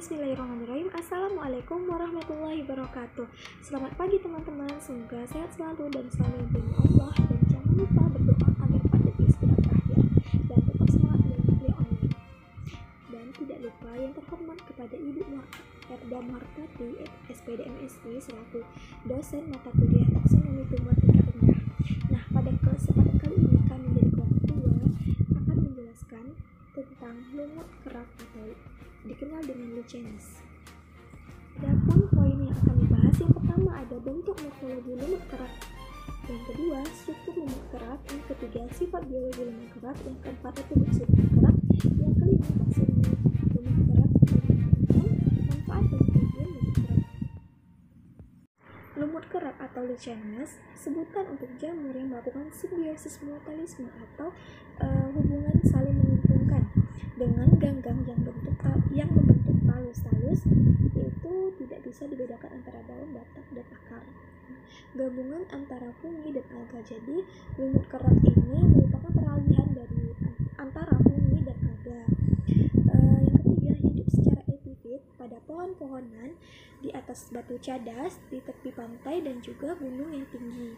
Bismillahirrahmanirrahim. Assalamualaikum warahmatullahi wabarakatuh. Selamat pagi teman-teman, semoga sehat selalu dan selalu diberi Allah. Dan jangan lupa berdoa agar pandemi segera berakhir dan tetap semangat dalam kuliah online. Dan tidak lupa yang terhormat kepada Ibu Erda Martati, SPD MSc, selaku dosen mata kuliah taksonomi tumbuhan tingkat rendah. Nah, pada kesempatan kali ini kami dari kelompok 2 akan menjelaskan tentang lumut kerak atau dikenal dengan lichenes. Adapun poin yang akan dibahas, yang pertama ada bentuk morfologi lumut kerak, yang kedua struktur lumut kerak, yang ketiga sifat biologi lumut kerak, yang keempat reproduksi lumut kerak, yang kelima taksonomi lumut kerak, manfaat dan kemudian lumut kerak. Lumut kerak atau lichenes sebutan untuk jamur yang melakukan simbiosis mutualisme atau hubungan saling menguntungkan dengan ganggang yang membentuk talus-talus, yaitu tidak bisa dibedakan antara daun, batang, dan akar. Gabungan antara fungi dan alga. Jadi lumut kerak ini merupakan peralihan dari antara fungi dan alga. Yang ketiga, hidup secara epifit pada pohon-pohonan di atas batu cadas, di tepi pantai, dan juga gunung yang tinggi.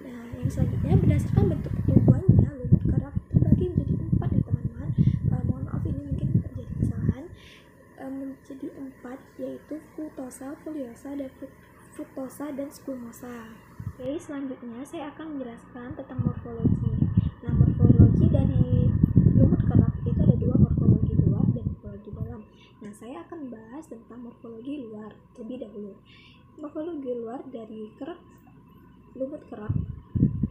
Nah, yang selanjutnya, berdasarkan bentuk pertumbuhannya, lumut kerak terbagi menjadi 4 ya teman-teman. Mohon maaf ini mungkin terjadi kesalahan. Menjadi 4, yaitu frutosa, foliosa, dan fructosa, dan squamosa. Oke, selanjutnya saya akan menjelaskan tentang morfologi. Nah, morfologi dari lumut kerak itu ada 2, morfologi luar dan morfologi dalam. Nah, saya akan membahas tentang morfologi luar terlebih dahulu. Morfologi luar dari lumut kerak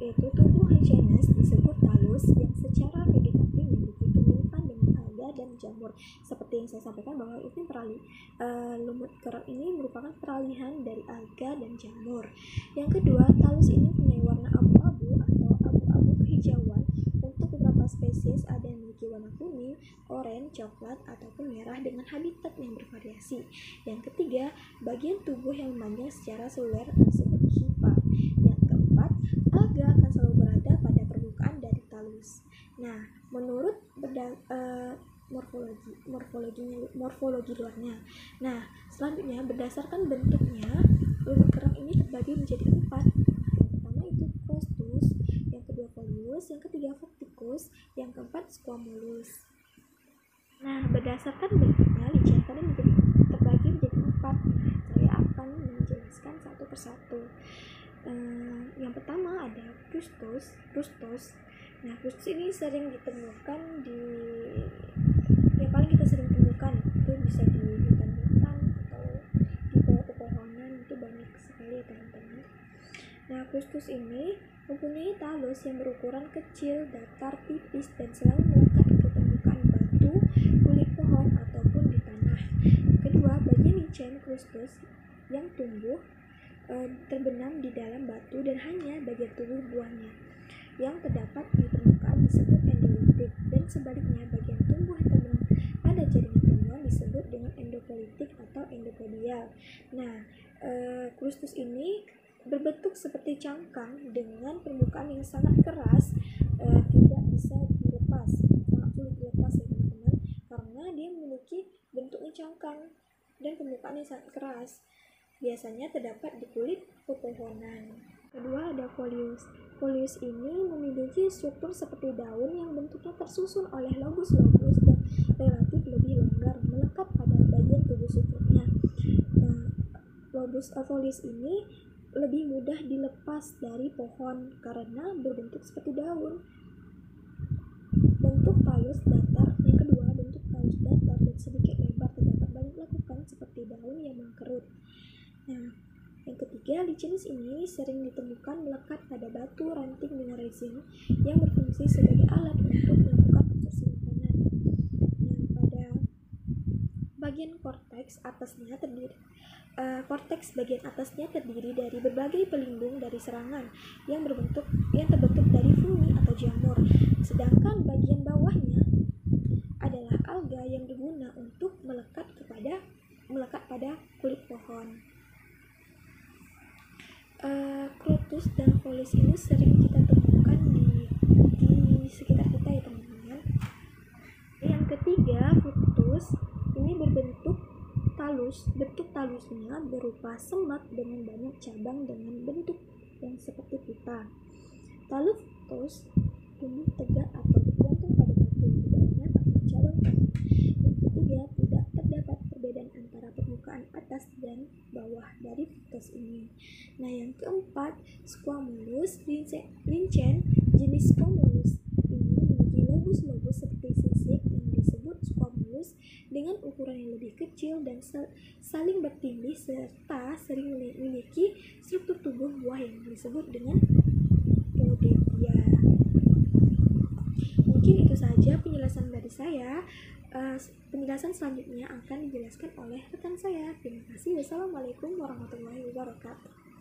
yaitu tubuh lichenes disebut talus yang secara vegetatif memiliki kemiripan dengan alga dan jamur. Seperti yang saya sampaikan bahwa itu lumut kerak ini merupakan peralihan dari alga dan jamur. Yang kedua, talus ini punya warna abu-abu atau abu-abu kehijauan. Untuk beberapa spesies ada yang memiliki warna kuning, oranye, coklat, ataupun merah dengan habitat yang bervariasi. Yang ketiga, bagian tubuh yang memanjang secara seluler disebut hifa. Yang keempat, alga akan selalu berada pada permukaan dari talus. Nah, menurut morfologi luarnya. Nah, selanjutnya berdasarkan bentuknya, lumut kerak ini terbagi menjadi 4. Yang pertama itu costus, yang kedua folius, yang ketiga fructicus, yang keempat squamulus. Nah, berdasarkan bentuknya, lichen tadi terbagi menjadi 4. Saya akan menjelaskan satu persatu. Yang pertama ada crustus. Nah, crustus ini sering ditemukan yang paling kita sering temukan itu bisa di hutan-hutan atau di bawah pepohonan, itu banyak sekali ya teman-teman. Nah, crustus ini mempunyai talus yang berukuran kecil, datar, tipis, dan selalu melekat ke permukaan batu, kulit pohon, ataupun di tanah. Kedua, bagian lichen crustus yang tumbuh terbenam di dalam batu dan hanya bagian tubuh buahnya yang terdapat di permukaan disebut endolitik, dan sebaliknya bagian tumbuh yang terbenam pada jaringan tumbuhan disebut dengan endopolitik atau endopodial. Nah, crustus ini berbentuk seperti cangkang dengan permukaan yang sangat keras, tidak bisa dilepas, sangat sulit dilepas ya teman-teman, karena dia memiliki bentuknya cangkang dan permukaannya sangat keras. Biasanya terdapat di kulit pepohonan. Kedua ada folius. Folius ini memiliki struktur seperti daun yang bentuknya tersusun oleh lobus-lobus dan relatif lebih longgar melekat pada bagian tubuh strukturnya. Nah, folius ini lebih mudah dilepas dari pohon karena berbentuk seperti daun. Bentuk talus datar. Yang kedua, bentuk talus datar dan sedikit lebar, terdapat banyak lekukan seperti daun yang mengkerut. Nah, yang ketiga, lichenes ini sering ditemukan melekat pada batu, ranting, dengan resin yang berfungsi sebagai alat untuk melakukan absorpsi makanan. Nah, pada bagian korteks bagian atasnya terdiri dari berbagai pelindung dari serangan yang terbentuk dari fungi atau jamur. Sedangkan bagian bawahnya adalah alga yang berguna untuk melekat pada kulit pohon. Crotus dan folius ini sering kita temukan di sekitar kita ya teman-teman. Yang ketiga, fructus ini berbentuk talus. Bentuk talusnya berupa semak dengan banyak cabang dengan bentuk yang seperti pita. Talus tumbuh tegak atau bergantung pada batu di dalamnya tanpa cabang tanah. Yang ketiga, tidak terdapat perbedaan antara permukaan atas dan bawah dari fitos ini. Nah, yang keempat, squamulus lincen. Jenis squamulus ini memiliki lobus-lobus seperti sisik yang disebut squamulus dengan ukuran yang lebih kecil dan saling bertindih serta sering memiliki struktur tubuh buah yang disebut dengan podetia. Mungkin itu saja penjelasan dari saya. Penjelasan selanjutnya akan dijelaskan oleh rekan saya. Terima kasih. Wassalamualaikum warahmatullahi wabarakatuh.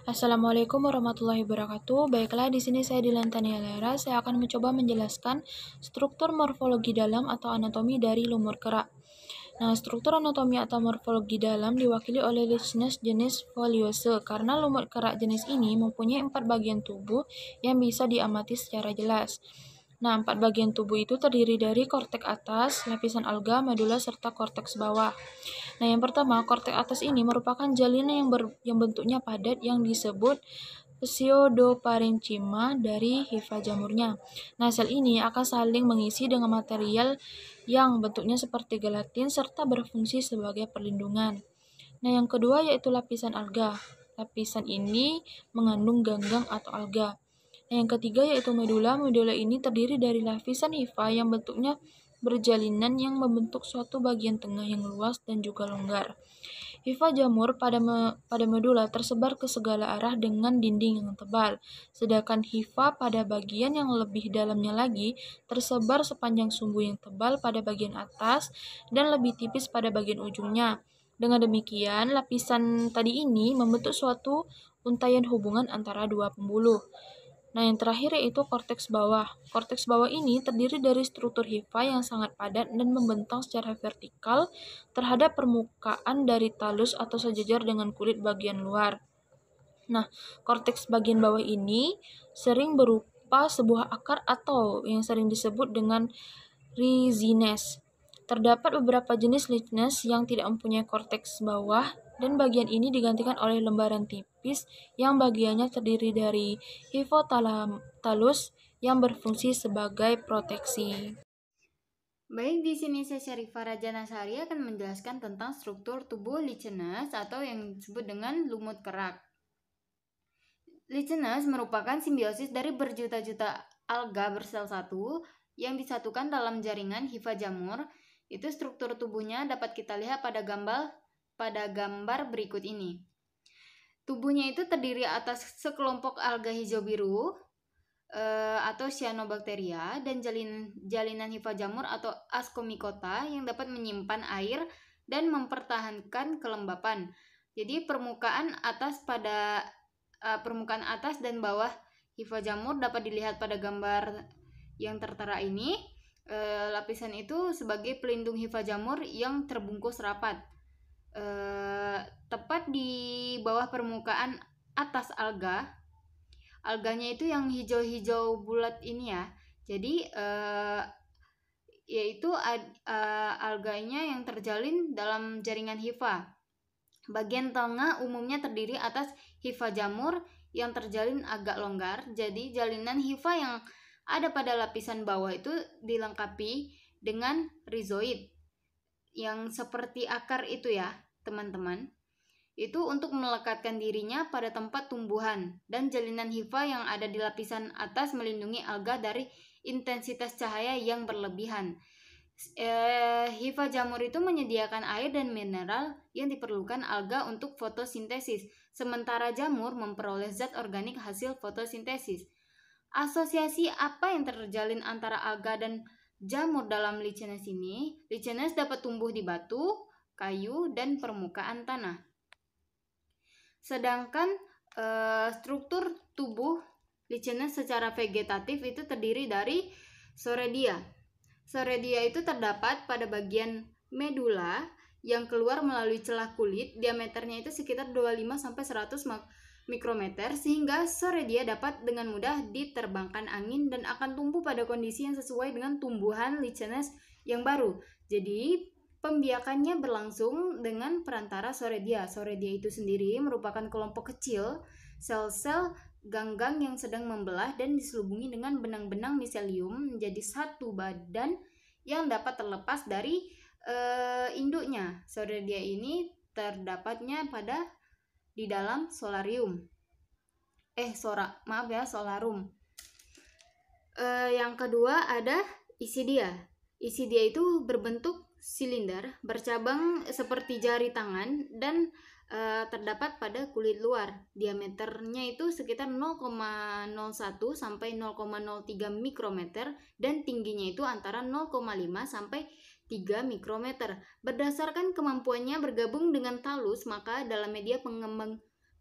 Assalamualaikum warahmatullahi wabarakatuh. Baiklah, di sini saya Dilan Tania Lera. Saya akan mencoba menjelaskan struktur morfologi dalam atau anatomi dari lumur kerak. Nah, struktur anatomi atau morfologi dalam diwakili oleh lichens jenis foliose karena lumut kerak jenis ini mempunyai 4 bagian tubuh yang bisa diamati secara jelas. Nah, 4 bagian tubuh itu terdiri dari korteks atas, lapisan alga, medula, serta korteks bawah. Nah, yang pertama, korteks atas ini merupakan jalinan yang bentuknya padat yang disebut pseudoparenchyma dari hifa jamurnya. Nah, sel ini akan saling mengisi dengan material yang bentuknya seperti gelatin serta berfungsi sebagai perlindungan. Nah, yang kedua yaitu lapisan alga. Lapisan ini mengandung ganggang atau alga. Nah, yang ketiga yaitu medula. Medula ini terdiri dari lapisan hifa yang bentuknya berjalinan yang membentuk suatu bagian tengah yang luas dan juga longgar. Hifa jamur pada medula tersebar ke segala arah dengan dinding yang tebal, sedangkan hifa pada bagian yang lebih dalamnya lagi tersebar sepanjang sumbu yang tebal pada bagian atas dan lebih tipis pada bagian ujungnya. Dengan demikian, lapisan tadi ini membentuk suatu untaian hubungan antara dua pembuluh. Nah, yang terakhir yaitu korteks bawah. Korteks bawah ini terdiri dari struktur hifa yang sangat padat dan membentang secara vertikal terhadap permukaan dari talus atau sejajar dengan kulit bagian luar. Nah, korteks bagian bawah ini sering berupa sebuah akar atau yang sering disebut dengan rhizines. Terdapat beberapa jenis lichens yang tidak mempunyai korteks bawah dan bagian ini digantikan oleh lembaran tipis yang bagiannya terdiri dari hipotalus yang berfungsi sebagai proteksi. Baik, di sini saya Syarifah Raja Nasari akan menjelaskan tentang struktur tubuh lichens atau yang disebut dengan lumut kerak. Lichens merupakan simbiosis dari berjuta-juta alga bersel satu yang disatukan dalam jaringan hifa jamur. Itu struktur tubuhnya dapat kita lihat pada gambar berikut ini. Tubuhnya itu terdiri atas sekelompok alga hijau biru atau cyanobacteria dan jalinan hifa jamur atau ascomycota yang dapat menyimpan air dan mempertahankan kelembapan. Jadi permukaan atas dan bawah hifa jamur dapat dilihat pada gambar yang tertera ini. Lapisan itu sebagai pelindung hifa jamur yang terbungkus rapat. Tepat di bawah permukaan atas alganya itu yang hijau-hijau bulat ini ya. Jadi yaitu alganya yang terjalin dalam jaringan hifa. Bagian tengah umumnya terdiri atas hifa jamur yang terjalin agak longgar. Jadi jalinan hifa yang ada pada lapisan bawah itu dilengkapi dengan rhizoid yang seperti akar itu ya, teman-teman. Itu untuk melekatkan dirinya pada tempat tumbuhan, dan jalinan hifa yang ada di lapisan atas melindungi alga dari intensitas cahaya yang berlebihan. Hifa jamur itu menyediakan air dan mineral yang diperlukan alga untuk fotosintesis, sementara jamur memperoleh zat organik hasil fotosintesis. Asosiasi apa yang terjalin antara alga dan jamur dalam lichens ini? Lichens dapat tumbuh di batu, kayu, dan permukaan tanah. Sedangkan struktur tubuh lichens secara vegetatif itu terdiri dari soredia. Soredia itu terdapat pada bagian medula yang keluar melalui celah kulit, diameternya itu sekitar 25-100 mikrometer, sehingga soredia dapat dengan mudah diterbangkan angin dan akan tumbuh pada kondisi yang sesuai dengan tumbuhan lichens yang baru. Jadi Pembiakannya berlangsung dengan perantara soredia. Soredia itu sendiri merupakan kelompok kecil sel-sel ganggang yang sedang membelah dan diselubungi dengan benang-benang miselium menjadi satu badan yang dapat terlepas dari induknya. Soredia ini terdapatnya di dalam solarium. Solarum. Yang kedua ada isidia. Isidia itu berbentuk silinder, bercabang seperti jari tangan dan terdapat pada kulit luar. Diameternya itu sekitar 0,01 sampai 0,03 mikrometer dan tingginya itu antara 0,5 sampai 3 mikrometer. Berdasarkan kemampuannya bergabung dengan talus, maka dalam media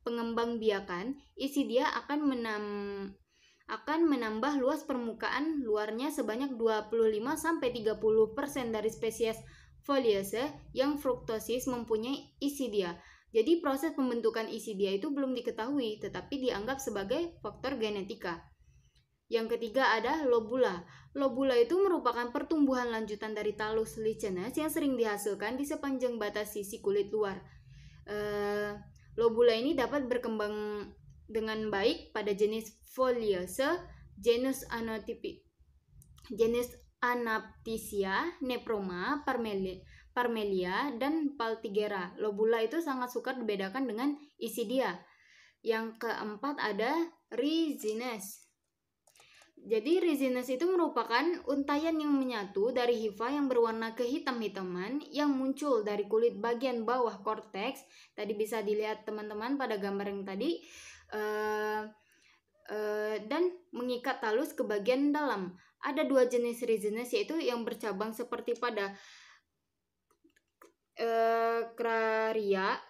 pengembangbiakan, isidia akan menambah luas permukaan luarnya sebanyak 25-30% dari spesies Foliaceae yang fruktosis mempunyai isidia. Jadi proses pembentukan isidia itu belum diketahui, tetapi dianggap sebagai faktor genetika. Yang ketiga ada lobula. Lobula itu merupakan pertumbuhan lanjutan dari Talus lichenes yang sering dihasilkan di sepanjang batas sisi kulit luar. Lobula ini dapat berkembang dengan baik pada jenis Foliaceae, genus Anaptisia, Neproma, Parmelia, dan Paltigera. Lobula itu sangat sukar dibedakan dengan isidia. Yang keempat ada Rhizines. Jadi Rhizines itu merupakan untayan yang menyatu dari hifa yang berwarna kehitam-hitaman yang muncul dari kulit bagian bawah korteks. Tadi bisa dilihat teman-teman pada gambar yang tadi. Dan mengikat talus ke bagian dalam. Ada dua jenis Rhizines, yaitu yang bercabang seperti pada Craria,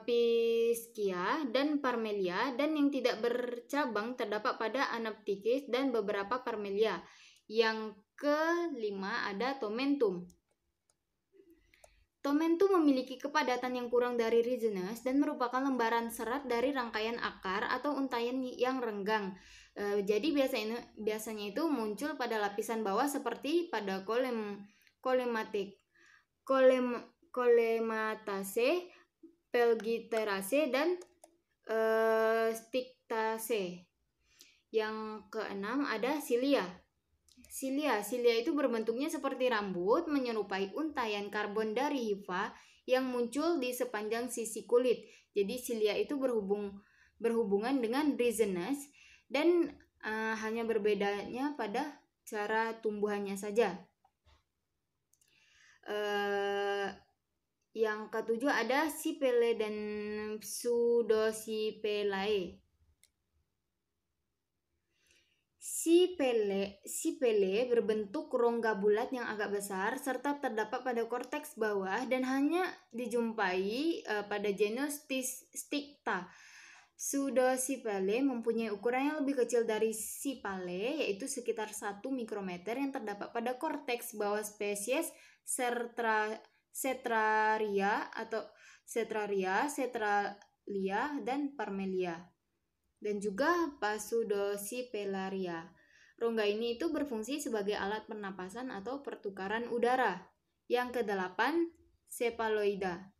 Piscia, dan Parmelia, dan yang tidak bercabang terdapat pada Anaptykis dan beberapa Parmelia. Yang kelima ada Tomentum. Tomentum memiliki kepadatan yang kurang dari Rhizines dan merupakan lembaran serat dari rangkaian akar atau untayan yang renggang. Jadi biasanya itu muncul pada lapisan bawah seperti pada Colemataceae, Pelgiteraceae, dan Stinctaceae. Yang keenam ada silia. Silia itu berbentuknya seperti rambut, menyerupai untayan karbon dari hifa yang muncul di sepanjang sisi kulit. Jadi silia itu berhubungan dengan Rhizines dan hanya berbedanya pada cara tumbuhannya saja. Yang ketujuh ada Sipele dan Pseudosipelae. Sipele berbentuk rongga bulat yang agak besar serta terdapat pada korteks bawah dan hanya dijumpai pada genus Stincta. Pseudosipelae mempunyai ukuran yang lebih kecil dari Sipale, yaitu sekitar 1 mikrometer yang terdapat pada korteks bawah spesies Cetraria, dan Parmelia, dan juga Pseudosipelaria. Rongga ini itu berfungsi sebagai alat pernapasan atau pertukaran udara. Yang kedelapan, Cephalodia.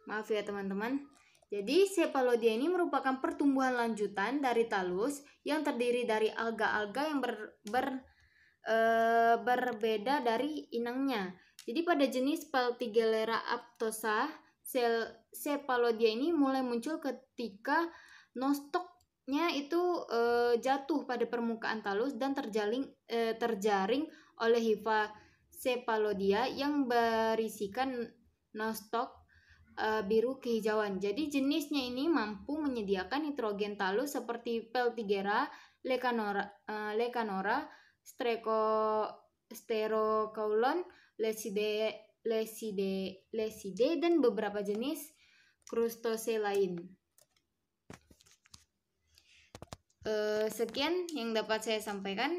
Maaf ya teman-teman. Jadi Cephalodia ini merupakan pertumbuhan lanjutan dari talus yang terdiri dari alga-alga yang berbeda dari inangnya. Jadi pada jenis Paltigellera aptosa, Cephalodia ini mulai muncul ketika nostoknya itu jatuh pada permukaan talus dan terjaring oleh hifa Cephalodia yang berisikan nostok biru kehijauan. Jadi jenisnya ini mampu menyediakan nitrogen talus seperti Peltigera, Lecanora, Sterocaulon, Lesidae, dan beberapa jenis Crustacea lain. Sekian yang dapat saya sampaikan.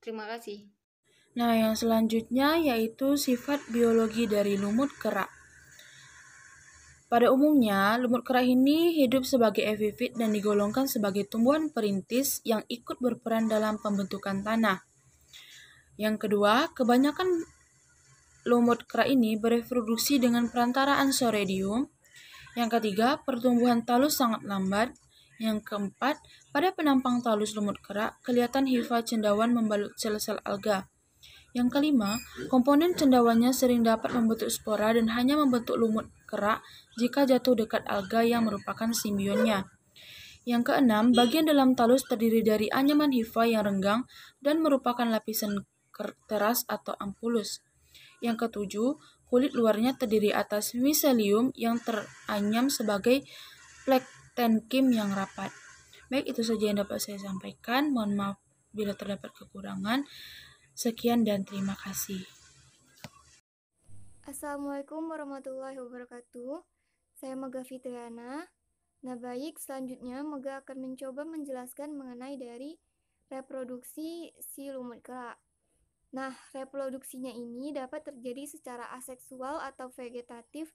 Terima kasih. Nah, yang selanjutnya yaitu sifat biologi dari lumut kerak. Pada umumnya, lumut kerak ini hidup sebagai epifit dan digolongkan sebagai tumbuhan perintis yang ikut berperan dalam pembentukan tanah. Yang kedua, kebanyakan lumut kerak ini bereproduksi dengan perantaraan soredium. Yang ketiga, pertumbuhan talus sangat lambat. Yang keempat, pada penampang talus lumut kerak, kelihatan hifa cendawan membalut sel-sel alga. Yang kelima, komponen cendawannya sering dapat membentuk spora dan hanya membentuk lumut kerak jika jatuh dekat alga yang merupakan simbionnya. Yang keenam, bagian dalam talus terdiri dari anyaman hifa yang renggang dan merupakan lapisan teras atau ampulus. Yang ketujuh, kulit luarnya terdiri atas miselium yang teranyam sebagai plektenkim yang rapat. Baik, itu saja yang dapat saya sampaikan. Mohon maaf bila terdapat kekurangan. Sekian dan terima kasih. Assalamualaikum warahmatullahi wabarakatuh. Saya Mega Fitriana. Nah baik, selanjutnya Mega akan mencoba menjelaskan mengenai dari reproduksi si lumut kerak. Nah, reproduksinya ini dapat terjadi secara aseksual atau vegetatif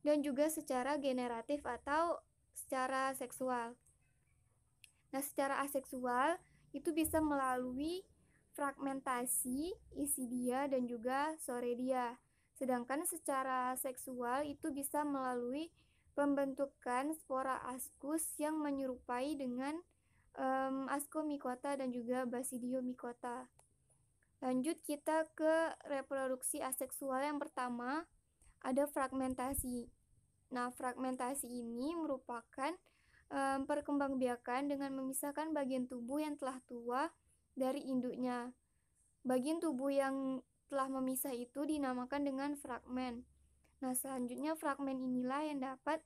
dan juga secara generatif atau secara seksual. Nah, secara aseksual itu bisa melalui fragmentasi, isidia, dan juga soredia. Sedangkan secara seksual itu bisa melalui pembentukan spora ascus yang menyerupai dengan ascomycota dan juga basidiomycota. Lanjut kita ke reproduksi aseksual yang pertama, ada fragmentasi. Nah, fragmentasi ini merupakan perkembangbiakan dengan memisahkan bagian tubuh yang telah tua dari induknya. Bagian tubuh yang telah memisah itu dinamakan dengan fragmen. Nah, selanjutnya fragmen inilah yang dapat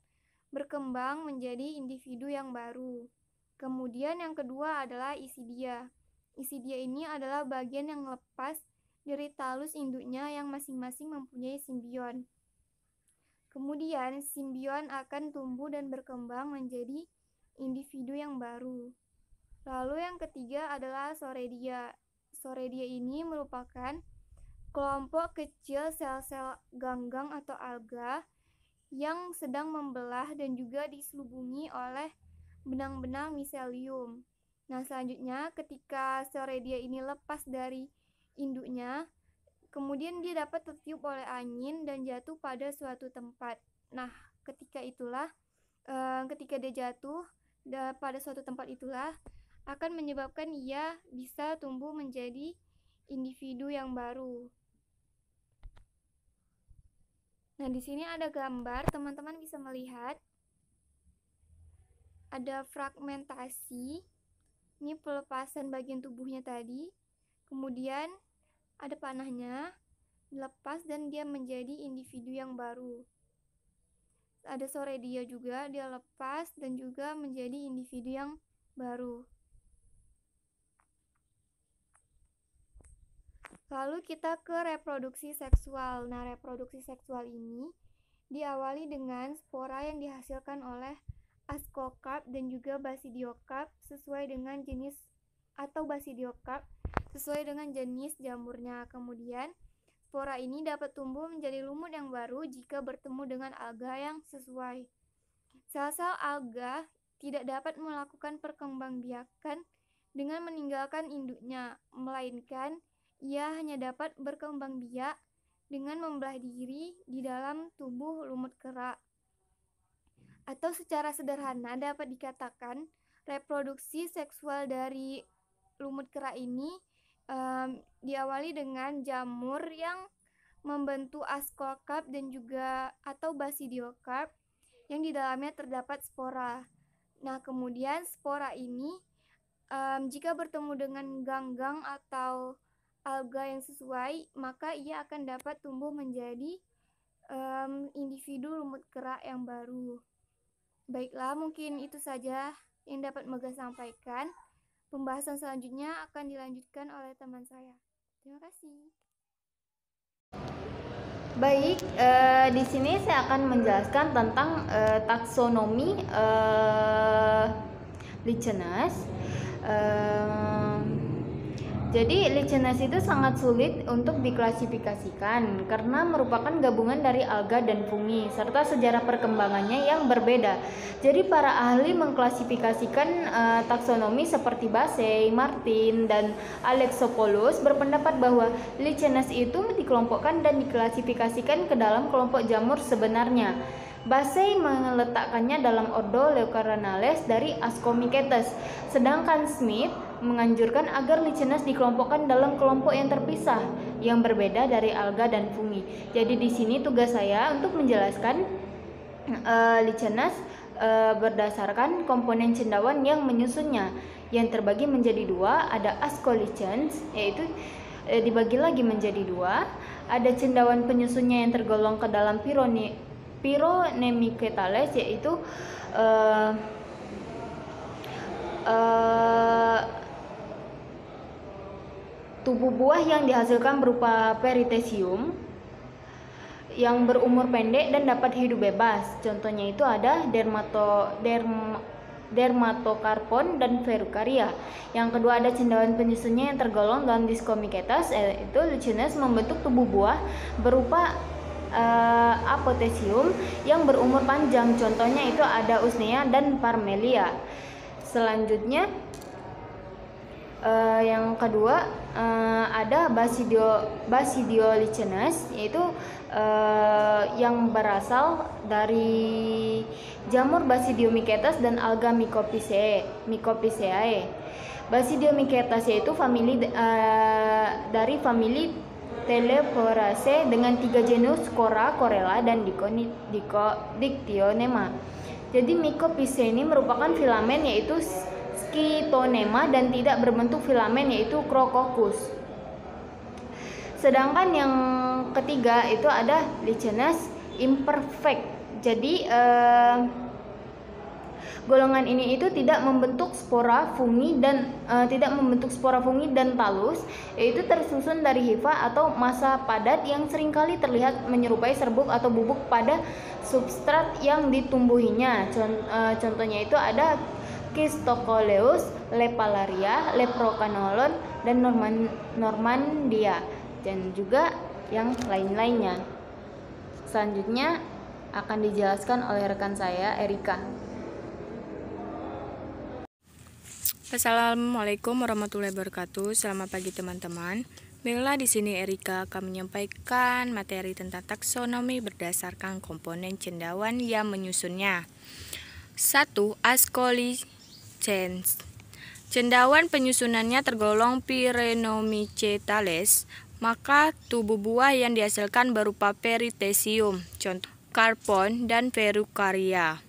berkembang menjadi individu yang baru. Kemudian yang kedua adalah isidia. Isidia ini adalah bagian yang lepas dari talus induknya yang masing-masing mempunyai simbion. Kemudian simbion akan tumbuh dan berkembang menjadi individu yang baru. Lalu yang ketiga adalah soredia. Soredia ini merupakan kelompok kecil sel-sel ganggang atau alga yang sedang membelah dan juga diselubungi oleh benang-benang miselium. Nah, selanjutnya ketika soredia ini lepas dari induknya, kemudian dia dapat tertiup oleh angin dan jatuh pada suatu tempat. Nah, ketika dia jatuh pada suatu tempat itulah akan menyebabkan ia bisa tumbuh menjadi individu yang baru. Nah, di sini ada gambar, teman-teman bisa melihat ada fragmentasi. Ini pelepasan bagian tubuhnya tadi. Kemudian ada panahnya, dilepas dan dia menjadi individu yang baru. Ada soredia juga, dia lepas dan juga menjadi individu yang baru. Lalu kita ke reproduksi seksual. Nah, reproduksi seksual ini diawali dengan spora yang dihasilkan oleh ascocarp dan juga basidiocarp sesuai dengan jenis jamurnya. Kemudian spora ini dapat tumbuh menjadi lumut yang baru jika bertemu dengan alga yang sesuai. Sel-sel alga tidak dapat melakukan perkembangbiakan dengan meninggalkan induknya, melainkan ia hanya dapat berkembangbiak dengan membelah diri di dalam tubuh lumut kerak. Atau secara sederhana dapat dikatakan reproduksi seksual dari lumut kerak ini diawali dengan jamur yang membentuk ascocarp dan juga atau basidiocarp yang di dalamnya terdapat spora. Nah, kemudian spora ini jika bertemu dengan ganggang atau alga yang sesuai, maka ia akan dapat tumbuh menjadi individu lumut kerak yang baru. Baiklah, mungkin itu saja yang dapat Mega sampaikan. Pembahasan selanjutnya akan dilanjutkan oleh teman saya. Terima kasih. Baik, di sini saya akan menjelaskan tentang taksonomi Lichenes. Jadi Lichenes itu sangat sulit untuk diklasifikasikan karena merupakan gabungan dari alga dan fungi serta sejarah perkembangannya yang berbeda. Jadi para ahli mengklasifikasikan taksonomi seperti Bassey, Martin, dan Alexopoulos berpendapat bahwa Lichenes itu dikelompokkan dan diklasifikasikan ke dalam kelompok jamur sebenarnya. Bassey meletakkannya dalam ordo Leucarenales dari Ascomycetes, sedangkan Smith menganjurkan agar Lichenes dikelompokkan dalam kelompok yang terpisah yang berbeda dari alga dan fungi. Jadi di sini tugas saya untuk menjelaskan Lichenes berdasarkan komponen cendawan yang menyusunnya, yang terbagi menjadi dua. Ada Ascolichens, yaitu dibagi lagi menjadi dua. Ada cendawan penyusunnya yang tergolong ke dalam Pyronemicetales, yaitu tubuh buah yang dihasilkan berupa perithecium yang berumur pendek dan dapat hidup bebas. Contohnya itu ada Dermatocarpon dan Verrucaria. Yang kedua ada cendawan penyusunnya yang tergolong dalam Discomycetes, yaitu Lichenes membentuk tubuh buah berupa apothecium yang berumur panjang. Contohnya itu ada Usnea dan Parmelia. Selanjutnya yang kedua ada Basidio Lichenes, yaitu yang berasal dari jamur Basidiomycetes dan alga Mycophyceae. Basidiomycetes yaitu dari famili Teleporaceae dengan 3 genus Cora, Corella, dan Dictyonema. Jadi Mycophyceae ini merupakan filamen yaitu Scythonema dan tidak berbentuk filamen yaitu Crococcus. Sedangkan yang ketiga itu ada Lichenes imperfect. Jadi golongan ini itu tidak membentuk spora fungi dan talus, yaitu tersusun dari hifa atau massa padat yang seringkali terlihat menyerupai serbuk atau bubuk pada substrat yang ditumbuhinya. Contohnya itu ada Schistocoleus, Lepalaria, Leprocanolon, dan Normandia, dan juga yang lain-lainnya. Selanjutnya akan dijelaskan oleh rekan saya, Erika. Assalamualaikum warahmatullahi wabarakatuh. Selamat pagi teman-teman. Baiklah, di sini Erika akan menyampaikan materi tentang taksonomi berdasarkan komponen cendawan yang menyusunnya. 1. Ascolichens. Cendawan penyusunannya tergolong Pyrenomycetales, maka tubuh buah yang dihasilkan berupa perithecium, contoh Carpon dan Verrucaria.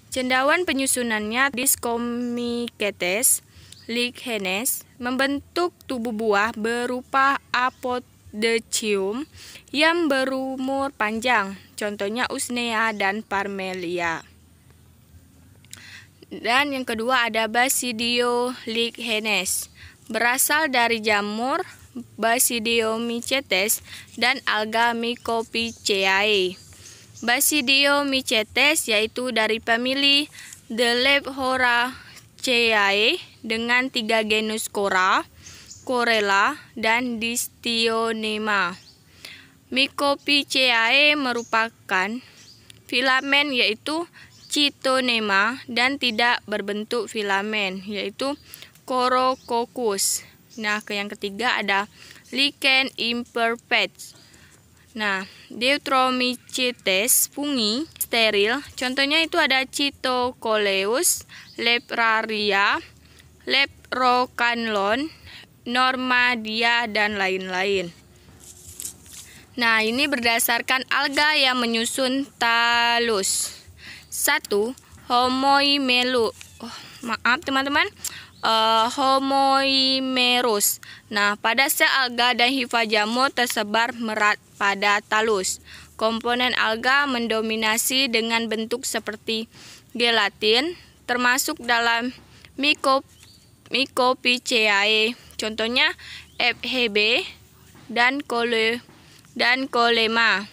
Cendawan penyusunannya Discomycetes, Lichenes membentuk tubuh buah berupa apothecium yang berumur panjang, contohnya Usnea dan Parmelia. Dan yang kedua ada Basidio Lichenes, berasal dari jamur Basidiomycetes dan alga Mycophyceae. Basidiomycetes yaitu dari famili Delephoraceae dengan 3 genus Cora, Corella, dan Dictyonema. Mycophyceae merupakan filamen yaitu Chitonema dan tidak berbentuk filamen yaitu Corococcus. Yang ketiga ada Lichen imperfect. Deutromycetes fungi steril, contohnya itu ada Cytocoleus, Lepraria, Leprocanolon, Normandia, dan lain-lain. Ini berdasarkan alga yang menyusun talus. 1. Homoimerus. Pada sel alga dan hifa jamur tersebar merat pada talus. Komponen alga mendominasi dengan bentuk seperti gelatin, termasuk dalam Mycophyceae, contohnya FHB dan Collema.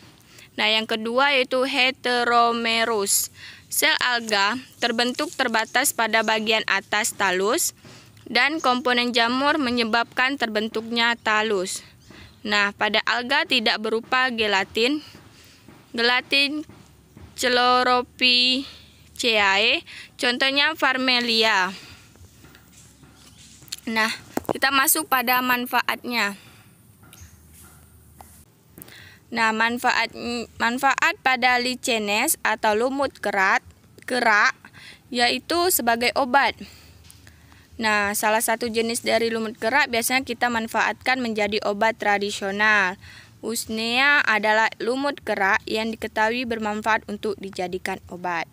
Yang kedua yaitu heteromerus. Sel alga terbentuk terbatas pada bagian atas talus, dan komponen jamur menyebabkan terbentuknya talus. Nah, pada alga tidak berupa gelatin Chlorophyceae, contohnya Farmelia. Nah, kita masuk pada manfaatnya. Nah, manfaat pada lichenes atau lumut kerak yaitu sebagai obat. Nah, salah satu jenis dari lumut kerak biasanya kita manfaatkan menjadi obat tradisional. Usnea adalah lumut kerak yang diketahui bermanfaat untuk dijadikan obat.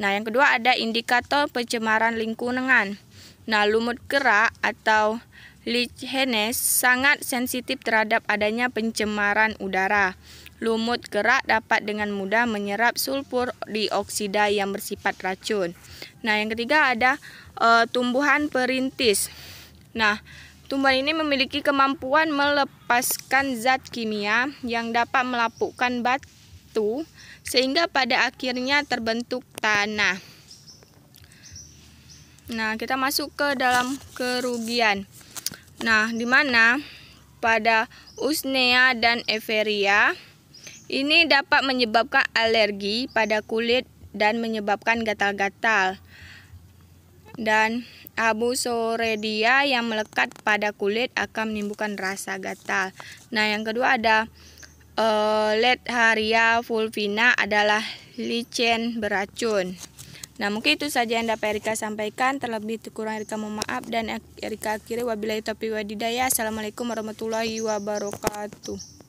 Nah, yang kedua ada indikator pencemaran lingkungan. Nah, lumut kerak atau lichenes sangat sensitif terhadap adanya pencemaran udara. Lumut kerak dapat dengan mudah menyerap sulfur dioksida yang bersifat racun. Nah, yang ketiga ada tumbuhan perintis. Nah, tumbuhan ini memiliki kemampuan melepaskan zat kimia yang dapat melapukkan batu sehingga pada akhirnya terbentuk tanah. Nah, kita masuk ke dalam kerugian. Nah, di mana pada Usnea dan Everia ini dapat menyebabkan alergi pada kulit dan menyebabkan gatal-gatal. Dan Abusoredia yang melekat pada kulit akan menimbulkan rasa gatal. Nah, yang kedua ada Ledharia fulvina adalah lichen beracun. Nah, mungkin itu saja yang dapat Erika sampaikan. Terlebih kurang Erika mohon maaf, dan Erika akhiri wabillahi taufiq wal hidayah. Assalamualaikum warahmatullahi wabarakatuh.